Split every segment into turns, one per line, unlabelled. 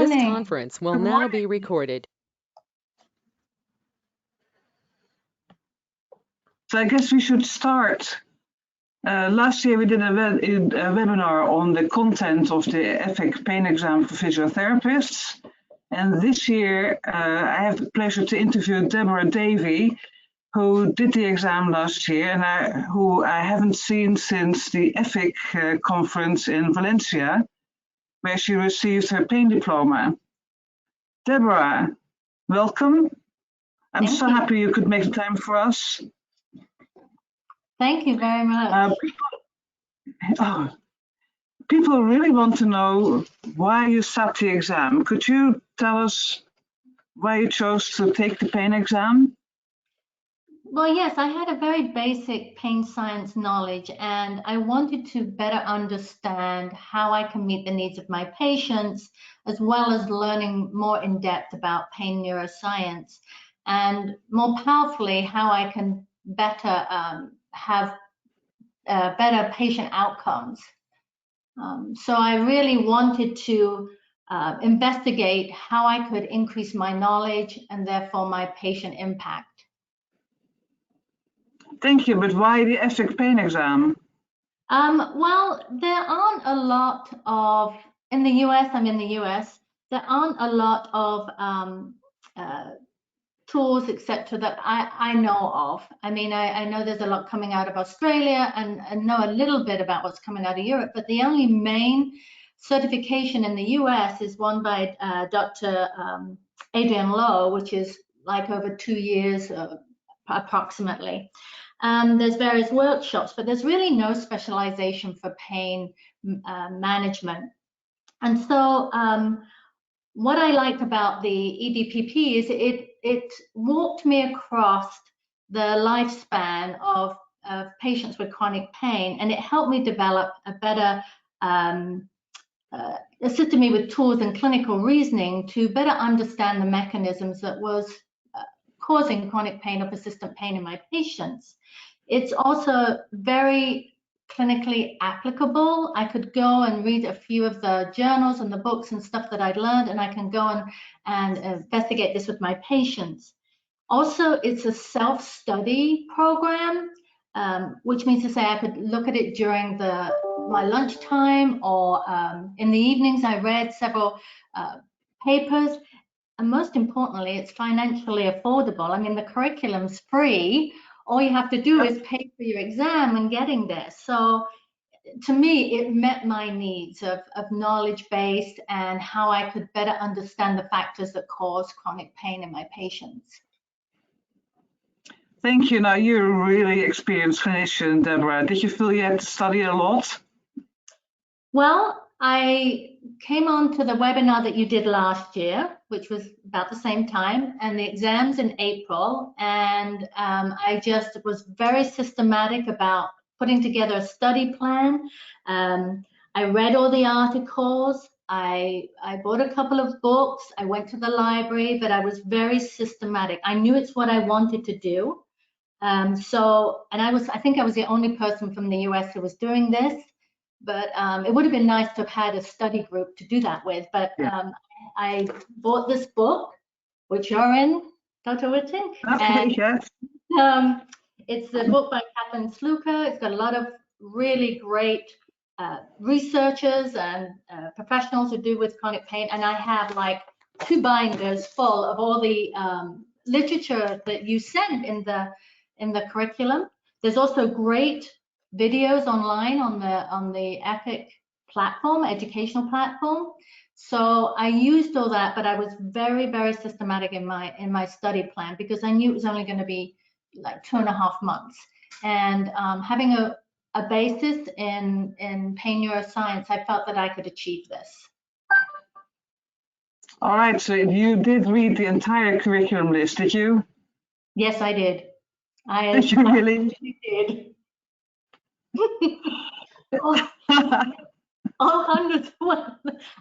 This
morning.
conference will
Good
now
morning.
be recorded.
So I guess we should start. Last year we did a webinar on the content of the EFIC pain exam for physiotherapists. And this year I have the pleasure to interview Deborah Davey, who did the exam last year and who I haven't seen since the EFIC conference in Valencia, where she received her pain diploma. Deborah, welcome. I'm so happy you could make the time for us.
Thank you very much.
People really want to know why you sat the exam. Could you tell us why you chose to take the pain exam?
Well, yes, I had a very basic pain science knowledge, and I wanted to better understand how I can meet the needs of my patients, as well as learning more in depth about pain neuroscience, and more powerfully, how I can better have better patient outcomes. So I really wanted to investigate how I could increase my knowledge and therefore my patient impact.
Thank you, but why the EFIC pain exam?
Well, there aren't a lot of, in the US, I'm in the US, there aren't a lot of tools, etc., that I know of. I mean, I know there's a lot coming out of Australia and know a little bit about what's coming out of Europe, but the only main certification in the US is one by Dr. Adrian Lowe, which is like over 2 years approximately. There's various workshops, but there's really no specialization for pain management. And so what I liked about the EDPP is it walked me across the lifespan of patients with chronic pain, and it helped me develop a better, assisted me with tools and clinical reasoning to better understand the mechanisms that was causing chronic pain or persistent pain in my patients. It's also very clinically applicable. I could go and read a few of the journals and the books and stuff that I'd learned, and I can go and investigate this with my patients. Also, it's a self-study program, which means to say I could look at it during my lunchtime or in the evenings. I read several papers, and most importantly, it's financially affordable. I mean, the curriculum's free. All you have to do is pay for your exam and getting there. So to me, it met my needs of knowledge-based and how I could better understand the factors that cause chronic pain in my patients.
Thank you. Now, you're a really experienced clinician, Deborah. Did you feel you had to study a lot?
Well, I came on to the webinar that you did last year, which was about the same time, and the exams in April, and I just was very systematic about putting together a study plan. I read all the articles, I bought a couple of books, I went to the library, but I was very systematic. I knew it's what I wanted to do. And I think I was the only person from the US who was doing this. But it would have been nice to have had a study group to do that with. But I bought this book, which you're in, Dr. Wittink.
Okay, yes.
It's a book by Kathleen Sluka. It's got a lot of really great researchers and professionals who do with chronic pain. And I have like 2 binders full of all the literature that you sent in the curriculum. There's also great videos online on the EFIC platform, educational platform. So I used all that, but I was very, very systematic in my study plan because I knew it was only going to be like 2.5 months. And having a basis in pain neuroscience, I felt that I could achieve this.
All right, so you did read the entire curriculum list, did you?
Yes, I did.
Did you really?
Did. All hundreds.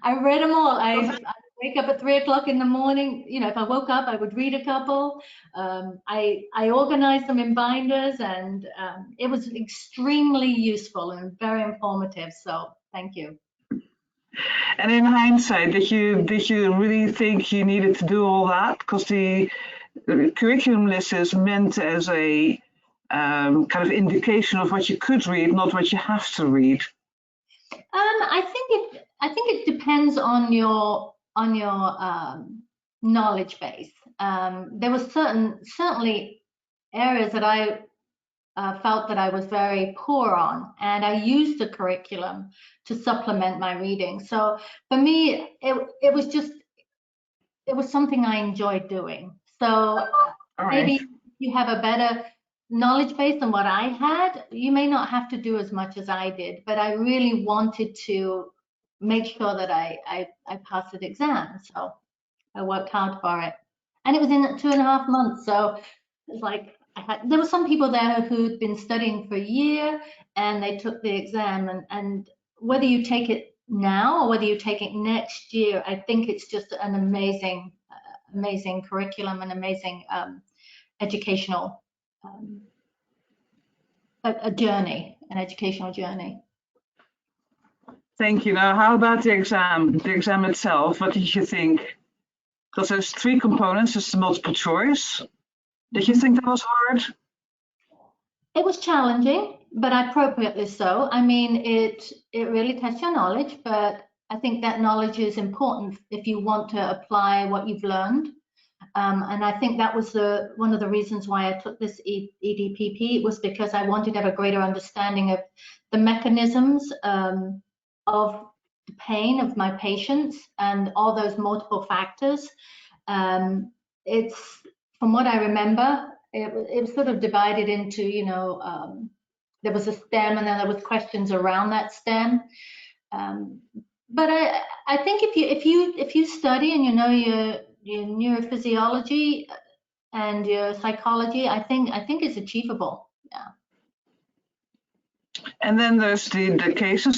I read them all. I wake up at 3 o'clock in the morning. You know, if I woke up, I would read a couple. I organized them in binders, and it was extremely useful and very informative. So thank you.
And in hindsight, did you really think you needed to do all that? Because the curriculum list is meant as a kind of indication of what you could read, not what you have to read.
I think it depends on your knowledge base. There was certainly areas that I felt that I was very poor on, and I used the curriculum to supplement my reading. So for me, it was something I enjoyed doing. So maybe you have a better knowledge base than what I had. You may not have to do as much as I did, but I really wanted to make sure that I passed the exam. So I worked hard for it. And it was in 2.5 months. So it's like there were some people there who'd been studying for a year and they took the exam, and whether you take it now or whether you take it next year, I think it's just an amazing curriculum and amazing educational an educational journey.
Thank you. Now, how about the exam itself? What did you think? Because there's 3 components. It's the multiple choice. Did you think that was hard?
It was challenging, but appropriately so. I mean, it really tests your knowledge, but I think that knowledge is important if you want to apply what you've learned. And I think that was one of the reasons why I took this EDPP, was because I wanted to have a greater understanding of the mechanisms of the pain of my patients and all those multiple factors. It's, from what I remember, it was sort of divided into, there was a STEM and then there was questions around that STEM. But I think if you study and you know your neurophysiology and your psychology, I think it's achievable. Yeah.
And then there's the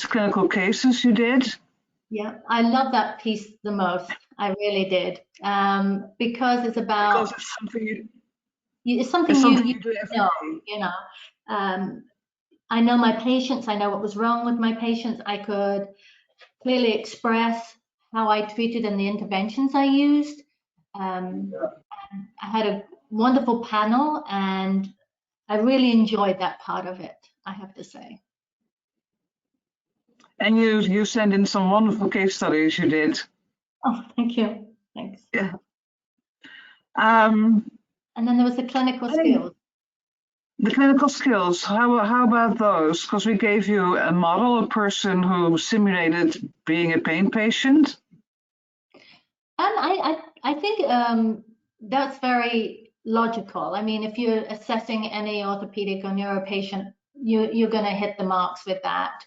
clinical cases you did.
Yeah, I love that piece the most. I really did, because it's about.
Because it's something
it's something you do every day. I know my patients. I know what was wrong with my patients. I could clearly express how I treated and the interventions I used. I had a wonderful panel, and I really enjoyed that part of it, I have to say.
And you sent in some wonderful case studies you did.
Oh, thank you. Thanks.
Yeah.
And then there was the clinical skills.
The clinical skills, how about those? Because we gave you a model, a person who simulated being a pain patient.
I think that's very logical. I mean, if you're assessing any orthopedic or neuro patient, you're going to hit the marks with that.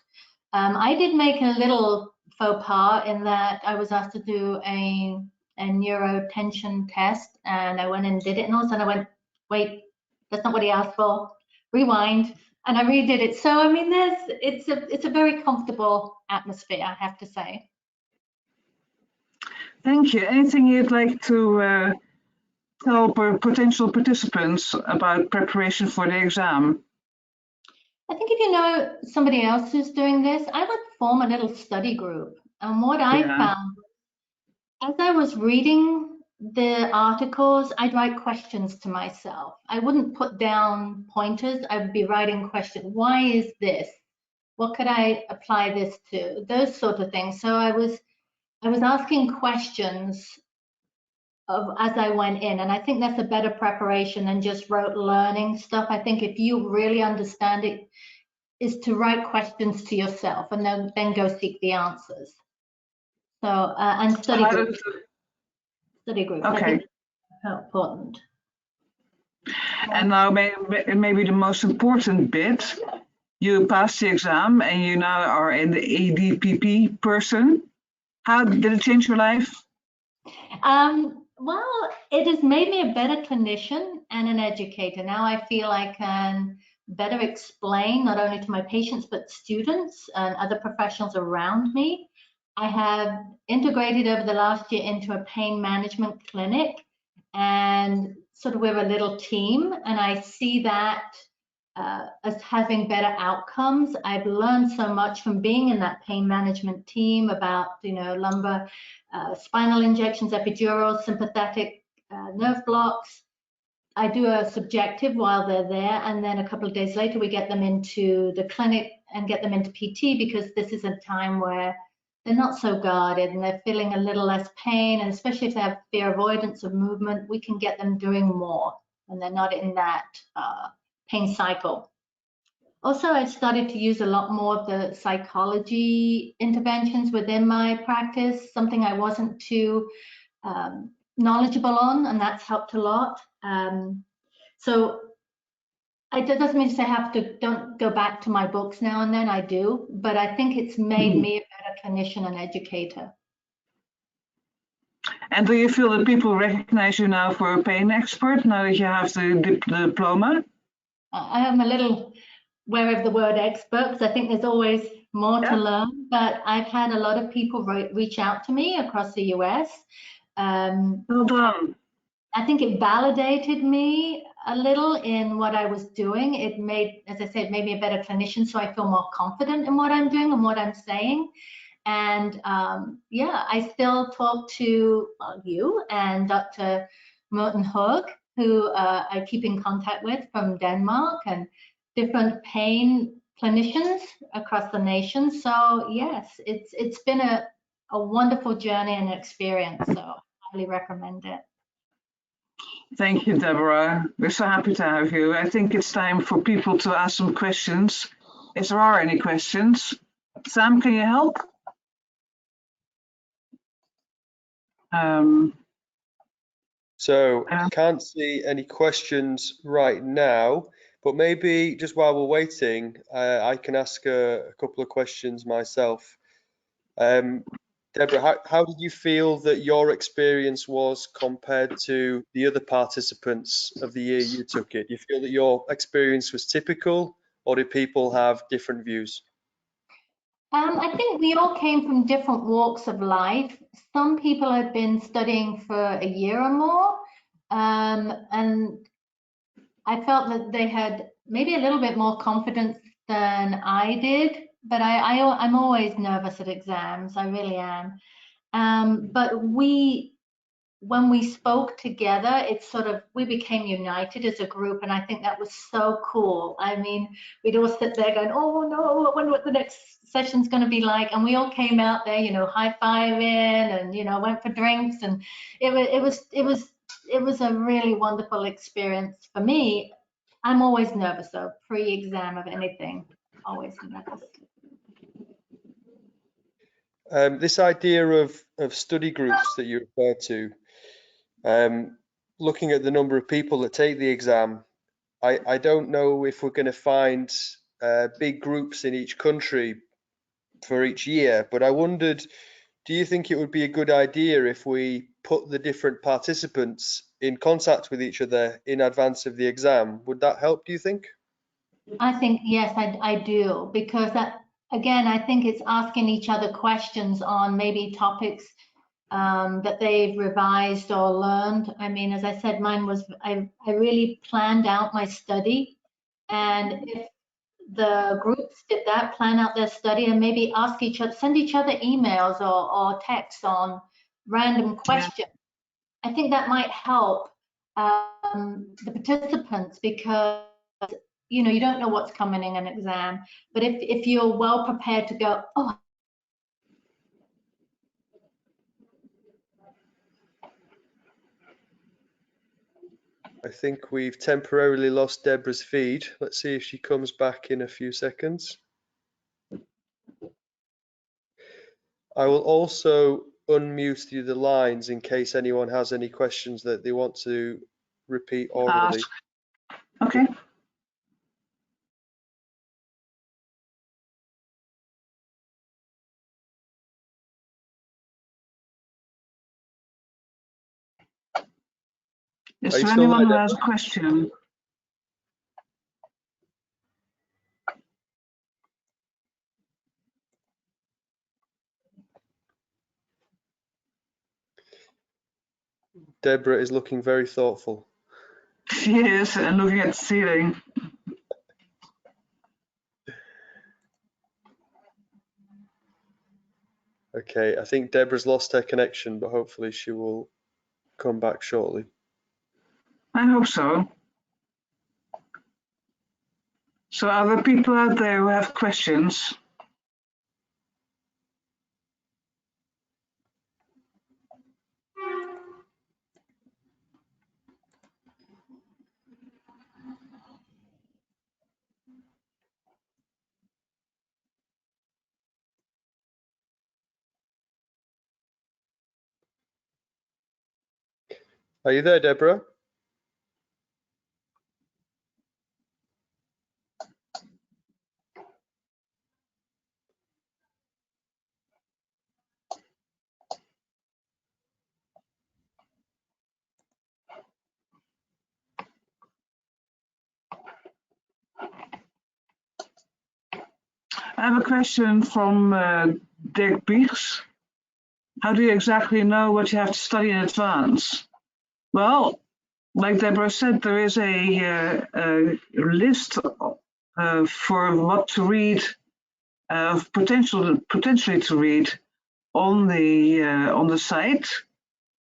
I did make a little faux pas in that I was asked to do a neurotension test, and I went and did it, and all of a sudden I went, wait, that's not what he asked for. Rewind, and I redid it. So I mean, it's a very comfortable atmosphere, I have to say.
Thank you. Anything you'd like to tell potential participants about preparation for the exam?
I think if you know somebody else who's doing this, I would form a little study group. And what I found, as I was reading the articles, I'd write questions to myself. I wouldn't put down pointers. I would be writing questions. Why is this? What could I apply this to? Those sort of things. So I was asking questions as I went in, and I think that's a better preparation than just rote learning stuff. I think if you really understand it, is to write questions to yourself and then go seek the answers. So and study groups. Study groups.
Okay.
I think that's important.
And now maybe the most important bit. You passed the exam and you now are in the EDPP person. How did it change your life?
Well, it has made me a better clinician and an educator. Now I feel I can better explain not only to my patients but students and other professionals around me. I have integrated over the last year into a pain management clinic, and sort of we're a little team, and I see that as having better outcomes. I've learned so much from being in that pain management team about, lumbar spinal injections, epidural, sympathetic nerve blocks. I do a subjective while they're there, and then a couple of days later we get them into the clinic and get them into PT, because this is a time where they're not so guarded and they're feeling a little less pain, and especially if they have fear avoidance of movement, we can get them doing more and they're not in that pain cycle. Also, I started to use a lot more of the psychology interventions within my practice, something I wasn't too knowledgeable on, and that's helped a lot. So it doesn't mean to say don't go back to my books now and then, I do, but I think it's made me a better clinician and educator.
And do you feel that people recognize you now for a pain expert, now that you have the diploma?
I am a little wary of the word expert, because I think there's always more to learn, but I've had a lot of people reach out to me across the US.
Well done.
I think it validated me a little in what I was doing. It made, as I said, made me a better clinician, so I feel more confident in what I'm doing and what I'm saying. And yeah, I still talk to you and Dr. Morten Høeg, who I keep in contact with from Denmark, and different pain clinicians across the nation. So yes, it's been a wonderful journey and experience. So I highly recommend it.
Thank you, Deborah. We're so happy to have you. I think it's time for people to ask some questions, if there are any questions. Sam, can you help?
So I can't see any questions right now, but maybe just while we're waiting, I can ask a couple of questions myself. Deborah, how did you feel that your experience was compared to the other participants of the year you took it? Do you feel that your experience was typical, or did people have different views?
I think we all came from different walks of life. Some people had been studying for a year or more, and I felt that they had maybe a little bit more confidence than I did, but I'm always nervous at exams, I really am. But when we spoke together, it's sort of, we became united as a group, and I think that was so cool. I mean, we'd all sit there going, oh no, I wonder what the next session's going to be like, and we all came out there, high-fiving and went for drinks, and it was a really wonderful experience for me. I'm always nervous though, pre-exam of anything, always nervous.
This idea of study groups that you refer to, looking at the number of people that take the exam, I don't know if we're going to find big groups in each country for each year, but I wondered, do you think it would be a good idea if we put the different participants in contact with each other in advance of the exam? Would that help, do you think?
I think, yes, I do, because that, again, I think it's asking each other questions on maybe topics that they've revised or learned. I mean, as I said, mine was, I really planned out my study, and if the groups did that, plan out their study, and maybe ask each other, send each other emails or texts on random questions. I think that might help the participants, because you don't know what's coming in an exam, but if you're well prepared to go, oh,
I think we've temporarily lost Deborah's feed. Let's see if she comes back in a few seconds. I will also unmute the other lines in case anyone has any questions that they want to repeat orally.
Okay. Is there anyone who has a question?
Deborah is looking very thoughtful.
She is, and looking at the ceiling.
Okay, I think Deborah's lost her connection, but hopefully she will come back shortly.
I hope so. So are there people out there who have questions?
Are you there, Deborah?
I have a question from Dirk Biegs. How do you exactly know what you have to study in advance? Well, like Deborah said, there is a list for what to read, potentially to read on the site.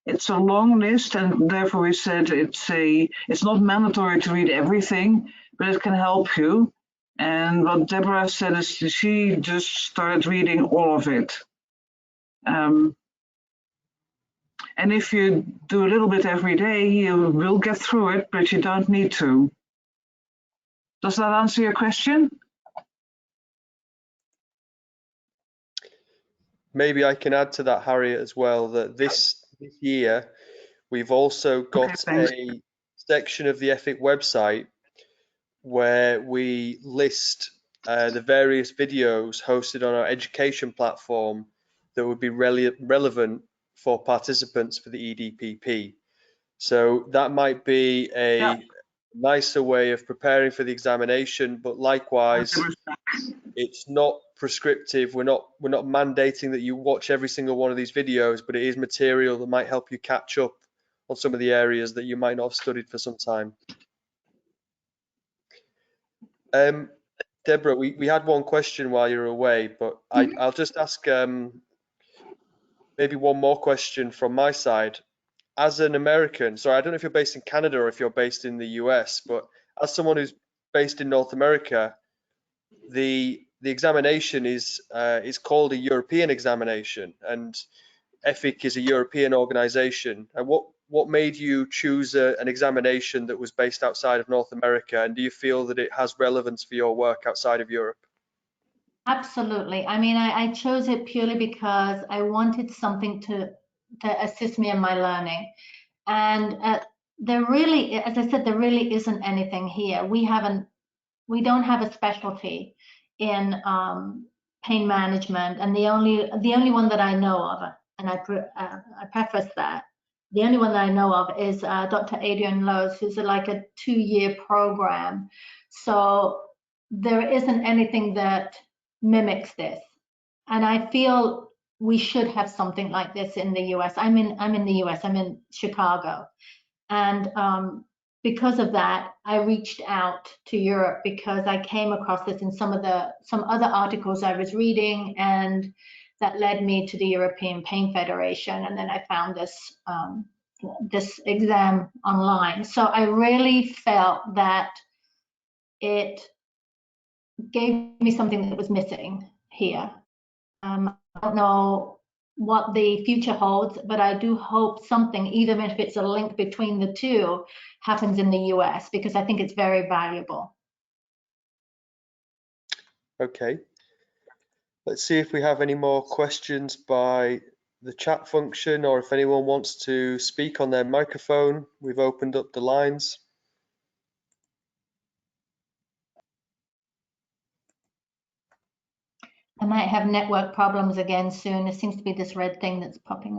It's a long list, and therefore we said it's not mandatory to read everything, but it can help you. And what Deborah said is she just started reading all of it. And if you do a little bit every day, you will get through it, but you don't need to. Does that answer your question?
Maybe I can add to that, Harriet, as well, that this year we've also got a section of the EFIC website where we list the various videos hosted on our education platform that would be relevant for participants for the EDPP. So that might be a nicer way of preparing for the examination, but likewise, it's not prescriptive. We're not mandating that you watch every single one of these videos, but it is material that might help you catch up on some of the areas that you might not have studied for some time. Deborah, we had one question while you're away, but I'll just ask maybe one more question from my side. As an American, sorry, I don't know if you're based in Canada or if you're based in the US, but as someone who's based in North America, the examination is called a European examination, and EFIC is a European organization. And what made you choose an examination that was based outside of North America, and do you feel that it has relevance for your work outside of Europe?
Absolutely. I mean, I chose it purely because I wanted something to assist me in my learning. And there really, as I said, there really isn't anything here. We don't have a specialty in pain management, and the only one that I know of, and I preface that, the only one that I know of is Dr. Adrian Lowe's, who's like a 2-year program. So there isn't anything that mimics this, and I feel we should have something like this in the US. I'm in the US. I'm in Chicago, and because of that, I reached out to Europe because I came across this in some other articles I was reading, and that led me to the European Pain Federation, and then I found this exam online. So I really felt that it gave me something that was missing here. I don't know what the future holds, but I do hope something, even if it's a link between the two, happens in the US, because I think it's very valuable.
Okay. Let's see if we have any more questions by the chat function, or if anyone wants to speak on their microphone. We've opened up the lines.
I might have network problems again soon. There seems to be this red thing that's popping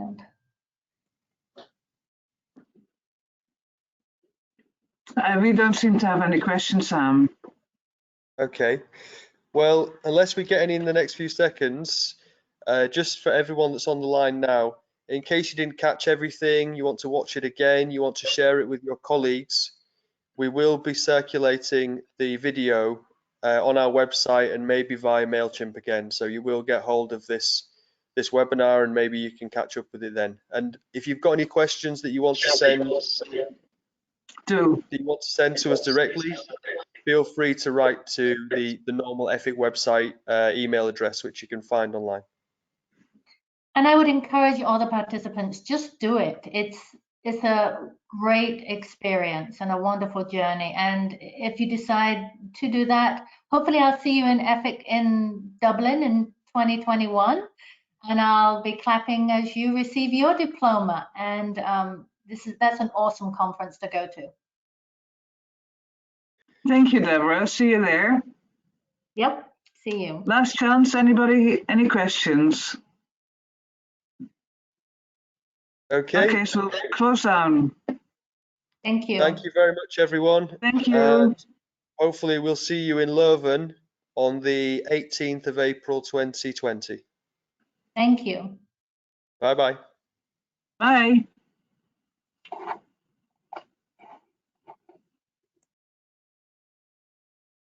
up.
We don't seem to have any questions, Sam.
Okay. Well, unless we get any in the next few seconds, just for everyone that's on the line now, in case you didn't catch everything, you want to watch it again, you want to share it with your colleagues, we will be circulating the video on our website and maybe via MailChimp again. So you will get hold of this this webinar, and maybe you can catch up with it then. And if you've got any questions that you want to send to us directly, feel free to write to the normal EFIC website email address, which you can find online.
And I would encourage all the participants, just do it. It's a great experience and a wonderful journey. And if you decide to do that, hopefully I'll see you in EFIC in Dublin in 2021. And I'll be clapping as you receive your diploma. And that's an awesome conference to go to.
Thank you, Deborah. See you there.
Yep, see you.
Last chance, anybody, any questions?
Okay.
Okay, so close down.
Thank you.
Thank you very much, everyone.
Thank you.
And hopefully we'll see you in Leuven on the 18th of April 2020.
Thank you.
Bye-bye.
Bye.